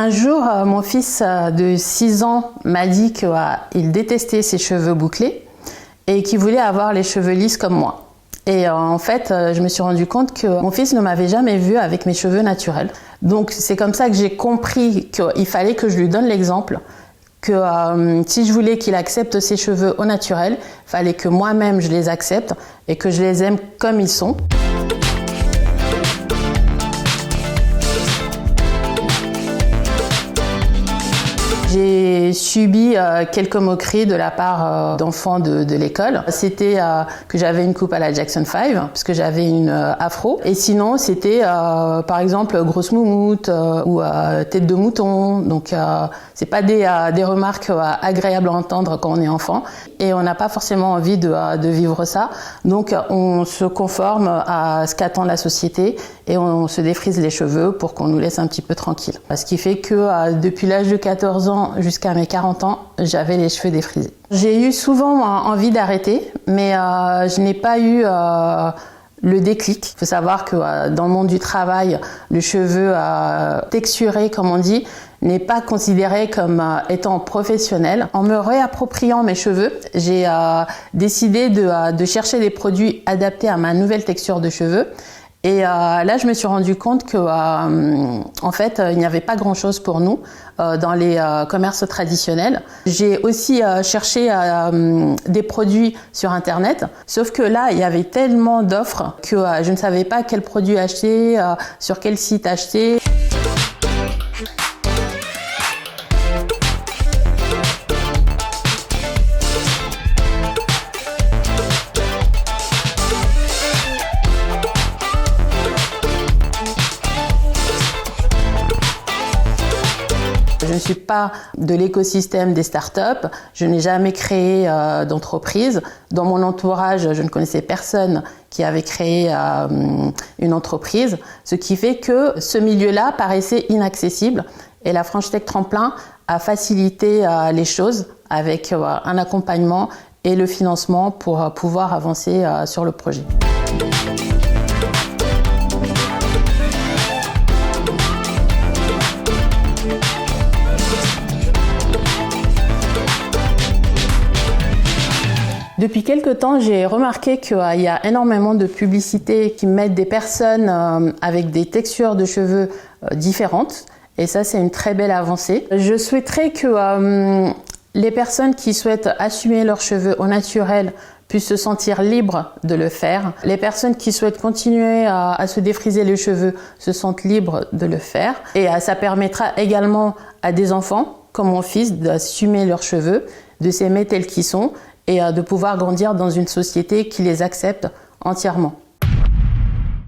Un jour, mon fils de 6 ans m'a dit qu'il détestait ses cheveux bouclés et qu'il voulait avoir les cheveux lisses comme moi. Et en fait, je me suis rendu compte que mon fils ne m'avait jamais vue avec mes cheveux naturels. Donc c'est comme ça que j'ai compris qu'il fallait que je lui donne l'exemple, que si je voulais qu'il accepte ses cheveux au naturel, il fallait que moi-même je les accepte et que je les aime comme ils sont. J'ai subi quelques moqueries de la part d'enfants de l'école. C'était que j'avais une coupe à la Jackson 5, parce que j'avais une afro. Et sinon, c'était par exemple grosse moumoute ou tête de mouton. Donc, c'est pas des remarques agréables à entendre quand on est enfant. Et on n'a pas forcément envie de vivre ça. Donc, on se conforme à ce qu'attend la société et on se défrise les cheveux pour qu'on nous laisse un petit peu tranquille. Ce qui fait que depuis l'âge de 14 ans jusqu'à mes 40 ans, j'avais les cheveux défrisés. J'ai eu souvent envie d'arrêter, mais je n'ai pas eu le déclic. Il faut savoir que dans le monde du travail, le cheveu texturé, comme on dit, n'est pas considéré comme étant professionnel. En me réappropriant mes cheveux, j'ai décidé de chercher des produits adaptés à ma nouvelle texture de cheveux. Et là, je me suis rendu compte que, en fait, il n'y avait pas grand-chose pour nous dans les commerces traditionnels. J'ai aussi cherché des produits sur Internet, sauf que là, il y avait tellement d'offres que je ne savais pas quel produit acheter, sur quel site acheter. Je ne suis pas de l'écosystème des startups, je n'ai jamais créé d'entreprise. Dans mon entourage, je ne connaissais personne qui avait créé une entreprise, ce qui fait que ce milieu-là paraissait inaccessible. Et la French Tech Tremplin a facilité les choses avec un accompagnement et le financement pour pouvoir avancer sur le projet. Depuis quelque temps, j'ai remarqué qu'il y a énormément de publicités qui mettent des personnes avec des textures de cheveux différentes. Et ça, c'est une très belle avancée. Je souhaiterais que les personnes qui souhaitent assumer leurs cheveux au naturel puissent se sentir libres de le faire. Les personnes qui souhaitent continuer à se défriser les cheveux se sentent libres de le faire. Et ça permettra également à des enfants, comme mon fils, d'assumer leurs cheveux, de s'aimer tels qu'ils sont, et de pouvoir grandir dans une société qui les accepte entièrement.